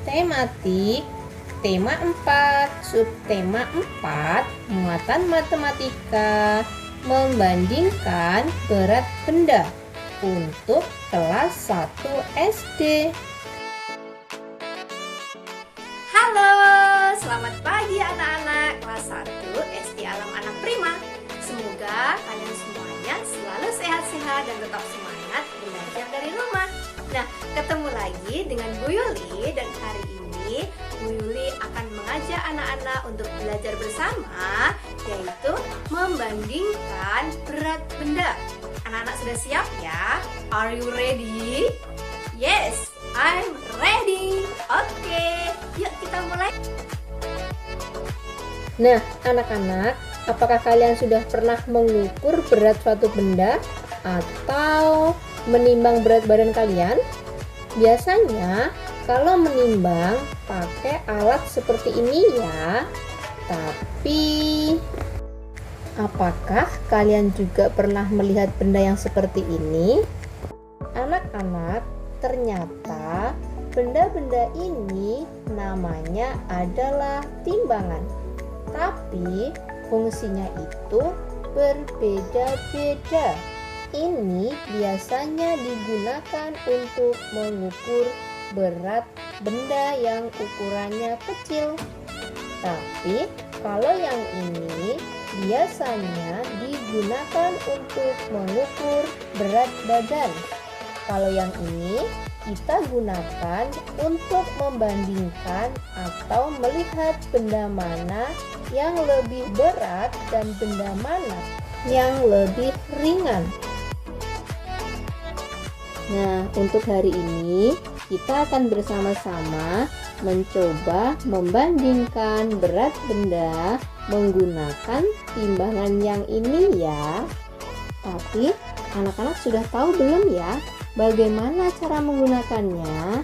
Tematik, tema 4, subtema 4, muatan matematika, membandingkan berat benda untuk kelas 1 SD. Halo, selamat pagi anak-anak kelas 1 SD Alam Anak Prima. Semoga kalian semuanya selalu sehat-sehat dan tetap semangat belajar dari rumah. Nah, ketemu lagi dengan Bu Yuli, dan hari ini Bu Yuli akan mengajak anak-anak untuk belajar bersama, yaitu membandingkan berat benda. Anak-anak sudah siap ya? Are you ready? Yes, I'm ready. Oke, yuk kita mulai. Nah, anak-anak, apakah kalian sudah pernah mengukur berat suatu benda atau menimbang berat badan kalian? Biasanya kalau menimbang pakai alat seperti ini ya. Tapi apakah kalian juga pernah melihat benda yang seperti ini? Anak-anak, ternyata benda-benda ini namanya adalah timbangan. Tapi fungsinya itu berbeda-beda. Ini biasanya digunakan untuk mengukur berat benda yang ukurannya kecil. Tapi kalau yang ini biasanya digunakan untuk mengukur berat badan. Kalau yang ini kita gunakan untuk membandingkan atau melihat benda mana yang lebih berat dan benda mana yang lebih ringan. Nah, untuk hari ini kita akan bersama-sama mencoba membandingkan berat benda menggunakan timbangan yang ini ya. Tapi anak-anak sudah tahu belum ya bagaimana cara menggunakannya?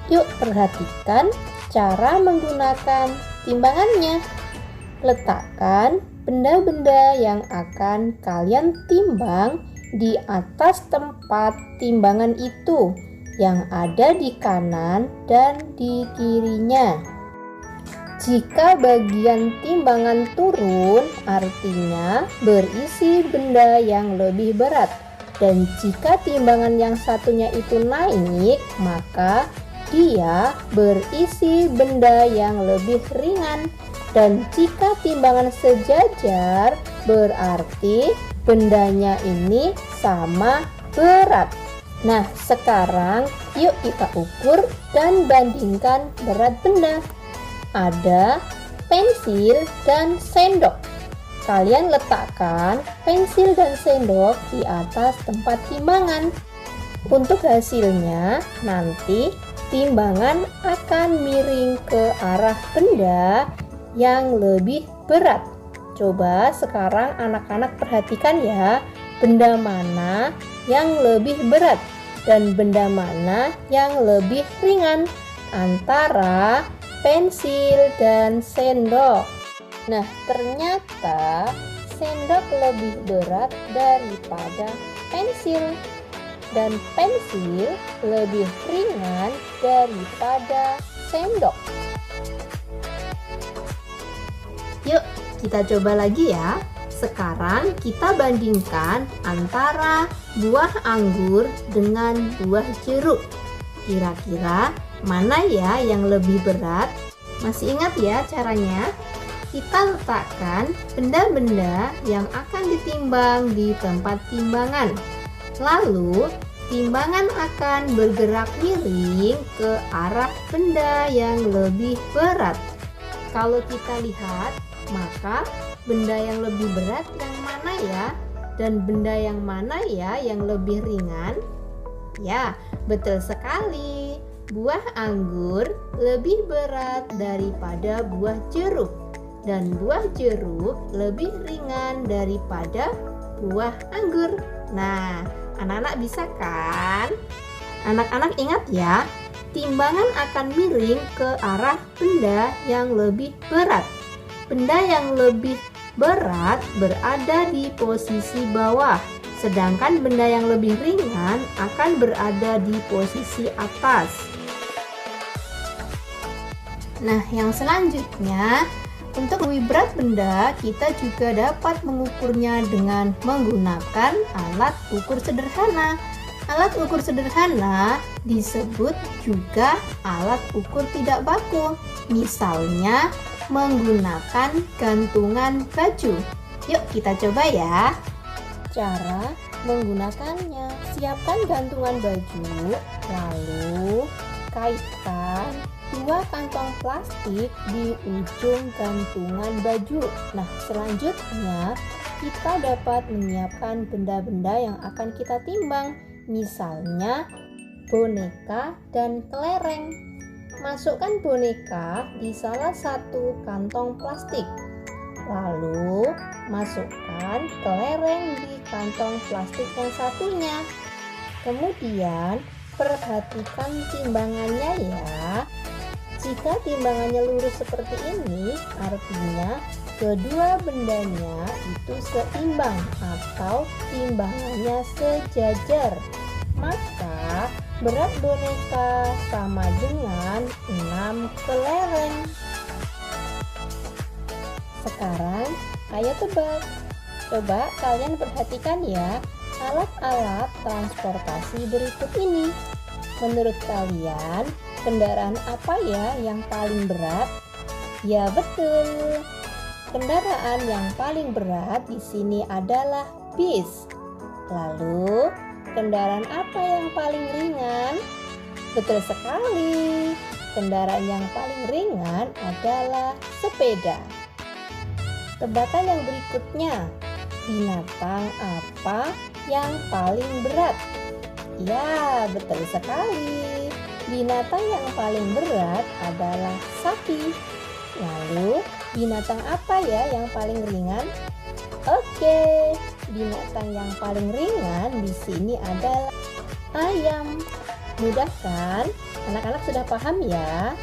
Yuk perhatikan cara menggunakan timbangannya. Letakkan benda-benda yang akan kalian timbang di atas tempat timbangan itu yang ada di kanan dan di kirinya. Jika bagian timbangan turun, artinya berisi benda yang lebih berat. Dan jika timbangan yang satunya itu naik, maka dia berisi benda yang lebih ringan. Dan jika timbangan sejajar, berarti bendanya ini sama berat. Nah, sekarang yuk kita ukur dan bandingkan berat benda. Ada pensil dan sendok. Kalian letakkan pensil dan sendok di atas tempat timbangan. Untuk hasilnya, nanti timbangan akan miring ke arah benda yang lebih berat. Coba sekarang anak-anak perhatikan ya, benda mana yang lebih berat dan benda mana yang lebih ringan antara pensil dan sendok. Nah, ternyata sendok lebih berat daripada pensil dan pensil lebih ringan daripada sendok. Yuk, kita coba lagi ya. Sekarang kita bandingkan antara buah anggur dengan buah jeruk. Kira-kira mana ya yang lebih berat? Masih ingat ya caranya? Kita letakkan benda-benda yang akan ditimbang di tempat timbangan. Lalu, timbangan akan bergerak miring ke arah benda yang lebih berat. Kalau kita lihat, maka benda yang lebih berat yang mana ya? Dan benda yang mana ya yang lebih ringan? Ya, betul sekali. Buah anggur lebih berat daripada buah jeruk. Dan buah jeruk lebih ringan daripada buah anggur. Nah, anak-anak bisa kan? Anak-anak ingat ya, timbangan akan miring ke arah benda yang lebih berat. Benda yang lebih berat berada di posisi bawah, sedangkan benda yang lebih ringan akan berada di posisi atas. Nah, yang selanjutnya, untuk mengetahui berat benda, kita juga dapat mengukurnya dengan menggunakan alat ukur sederhana. Alat ukur sederhana disebut juga alat ukur tidak baku. Misalnya, menggunakan gantungan baju. Yuk, kita coba ya. Cara menggunakannya: siapkan gantungan baju, lalu kaitkan dua kantong plastik di ujung gantungan baju. Nah, selanjutnya kita dapat menyiapkan benda-benda yang akan kita timbang, misalnya boneka dan kelereng. Masukkan boneka di salah satu kantong plastik, lalu masukkan kelereng di kantong plastik yang satunya. Kemudian perhatikan timbangannya ya. Jika timbangannya lurus seperti ini, artinya kedua bendanya itu seimbang atau timbangannya sejajar. Maka berat boneka sama dengan 6 kelereng. Sekarang ayo tebak. Coba kalian perhatikan ya alat-alat transportasi berikut ini. Menurut kalian, kendaraan apa ya yang paling berat? Ya betul. Kendaraan yang paling berat di sini adalah bis. Lalu, kendaraan apa yang paling ringan? Betul sekali. Kendaraan yang paling ringan adalah sepeda. Tebakan yang berikutnya, binatang apa yang paling berat? Ya, betul sekali. Binatang yang paling berat adalah sapi. Lalu, binatang apa ya yang paling ringan? Oke, binatang yang paling ringan di sini adalah ayam. Mudah kan? Anak-anak sudah paham ya?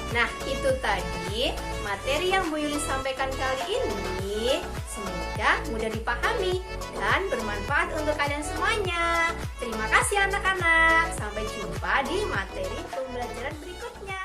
Nah, itu tadi materi yang Bu Yuli sampaikan kali ini. Semoga mudah dipahami dan bermanfaat untuk kalian semuanya. Terima kasih anak-anak. Sampai jumpa di materi pembelajaran berikutnya.